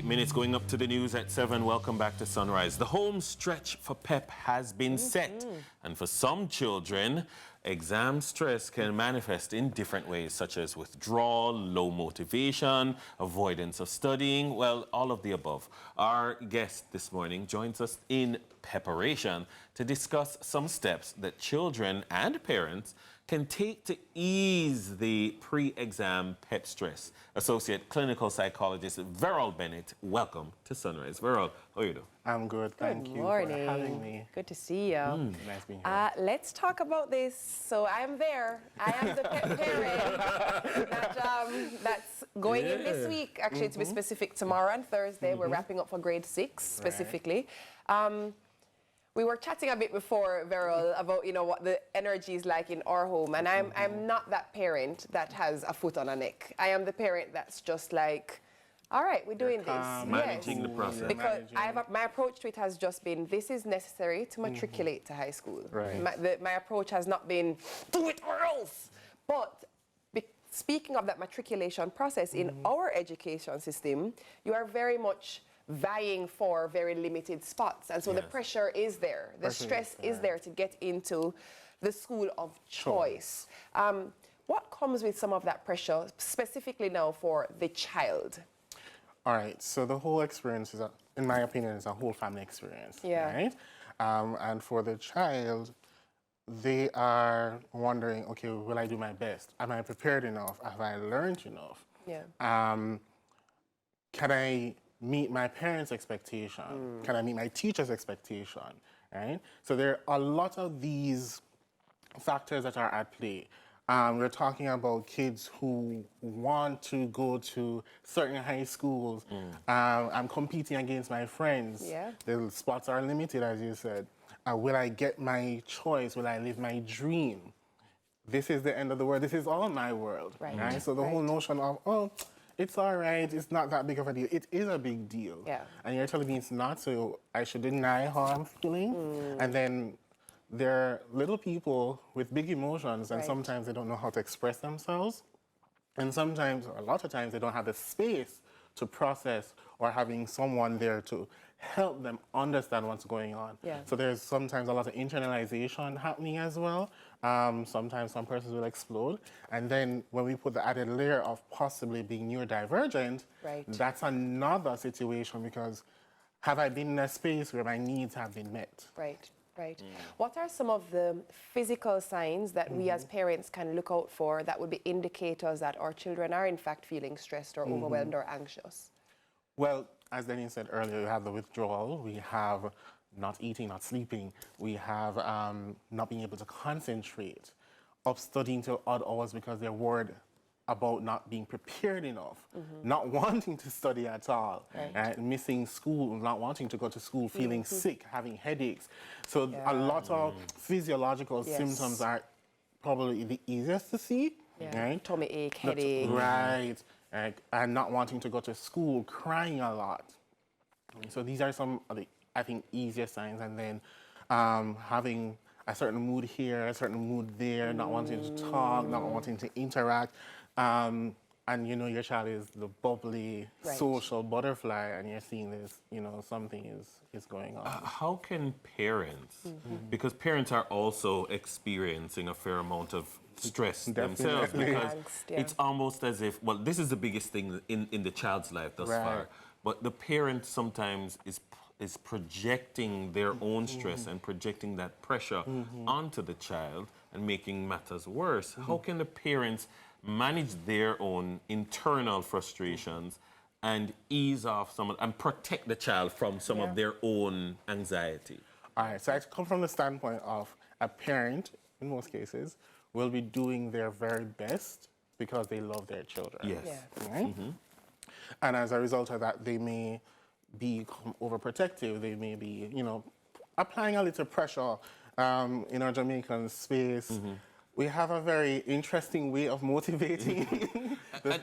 minutes going up to the news at 7. Welcome back to Sunrise. The home stretch for PEP has been set. And for some children, exam stress can manifest in different ways, such as withdrawal, low motivation, avoidance of studying, well, all of the above. Our guest this morning joins us in preparation to discuss some steps that children and parents can take to ease the pre-exam PEP stress. Associate Clinical Psychologist Verol Bennett, welcome to Sunrise. Verol, how are you doing? I'm good, thank you for having me. Good to see you. Nice being here. Let's talk about this. So I am there. I am the pet parent that's going in this week. Actually, to be specific, tomorrow and Thursday, we're wrapping up for grade 6 specifically. We were chatting a bit before, Verol, about what the energy is like in our home, and I'm not that parent that has a foot on a neck. I am the parent that's just like, all right, we're doing this. Managing the process. Because my approach to it has just been, this is necessary to matriculate to high school. Right. My approach has not been, do it or else. But speaking of that matriculation process, in our education system, you are very much vying for very limited spots. And so the pressure is there. The stress is there to get into the school of choice. What comes with some of that pressure, specifically now for the child? All right, so the whole experience is, in my opinion, is a whole family experience, right? And for the child, they are wondering, okay, will I do my best? Am I prepared enough? Have I learned enough? Can I meet my parents' expectation? Can I meet my teacher's expectation, right? So there are a lot of these factors that are at play. We're talking about kids who want to go to certain high schools. I'm competing against my friends. The spots are limited, as you said. Will I get my choice? Will I live my dream? This is the end of the world. This is all my world, right? So the whole notion of, oh, it's all right, it's not that big of a deal. It is a big deal. And you're telling me it's not, so I should deny how I'm feeling. And then there are little people with big emotions, and sometimes they don't know how to express themselves. And sometimes, or a lot of times, they don't have the space to process or having someone there to help them understand what's going on. So there's sometimes a lot of internalization happening as well. Sometimes some persons will explode. And then when we put the added layer of possibly being neurodivergent, that's another situation, because have I been in a space where my needs have been met? What are some of the physical signs that we as parents can look out for that would be indicators that our children are in fact feeling stressed or overwhelmed or anxious? Well, as Denise said earlier, we have the withdrawal, we have not eating, not sleeping, we have not being able to concentrate, up studying till odd hours because they're worried about not being prepared enough, not wanting to study at all, missing school, not wanting to go to school, feeling sick, having headaches. So a lot of physiological symptoms are probably the easiest to see. Tummy ache, headache. And not wanting to go to school, crying a lot. So these are some of the, I think, easier signs. And then having a certain mood here, a certain mood there, not wanting to talk, not wanting to interact. And your child is the bubbly, social butterfly, and you're seeing this, something is going on. How can parents, because parents are also experiencing a fair amount of stress themselves, because it's almost as if, well, this is the biggest thing in the child's life thus far, but the parent sometimes is projecting their own stress and projecting that pressure onto the child and making matters worse. How can the parents manage their own internal frustrations and ease off and protect the child from some of their own anxiety? All right, so I come from the standpoint of a parent, in most cases, will be doing their very best because they love their children. And as a result of that, they may be overprotective. They may be, applying a little pressure in our Jamaican space. We have a very interesting way of motivating,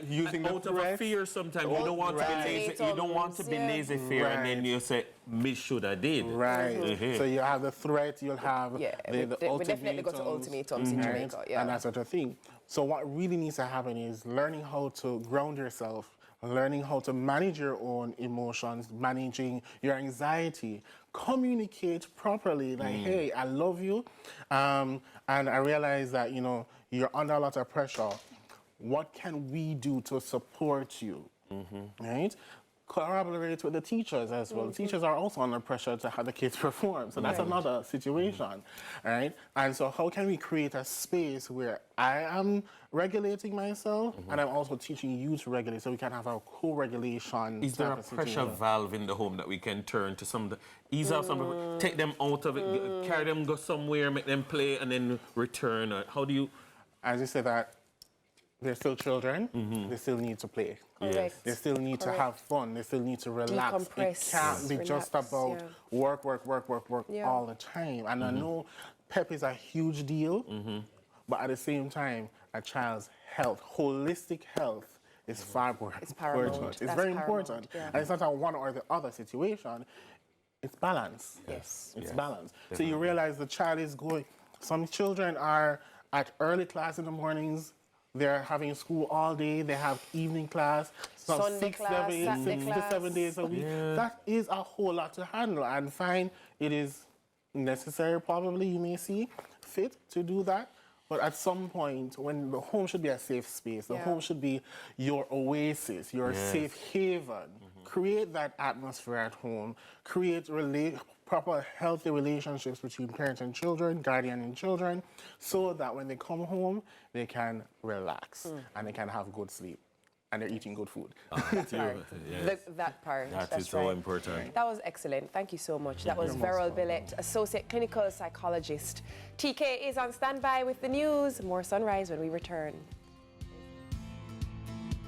using the out of a fear sometimes. You don't want to be lazy. You don't want to be laissez-faire, and then you say, "Me should have did." So you have the threat. You'll have the ultimatums. We definitely go to ultimatums in Jamaica, and that sort of thing. So what really needs to happen is learning how to ground yourself, learning how to manage your own emotions, managing your anxiety, communicate properly, like, hey, I love you, and I realize that, you know, you're under a lot of pressure. What can we do to support you, right? Collaborate with the teachers as well. Teachers are also under pressure to have the kids perform, so that's another situation, right? And so how can we create a space where I am regulating myself and I'm also teaching you to regulate, so we can have a co-regulation. Is there a pressure valve in the home that we can turn to ease off some people, take them out of it, carry them, go somewhere, make them play, and then return? Or how do you... As you say that, they're still children, they still need to play. Correct. They still need to have fun, they still need to relax. Decompress, It can't be just about work all the time. And I know PEP is a huge deal, but at the same time, a child's health, holistic health, is far more important. It's very important. Yeah. And it's not a one or the other situation, it's balance. Yes. It's balance. So you realize the child is going, some children are at early class in the mornings, they're having school all day, they have evening class, Sunday class, Saturday 6 class. to 7 days a week. That is a whole lot to handle, and fine, it is necessary, probably, you may see fit to do that. But at some point, when the home should be a safe space, the home should be your oasis, your safe haven. Create that atmosphere at home. Create proper, healthy relationships between parents and children, guardian and children, so that when they come home, they can relax and they can have good sleep. And they're eating good food. That part. That is so important. That was excellent. Thank you so much. That was Verol Billett, Associate Clinical Psychologist. TK is on standby with the news. More Sunrise when we return.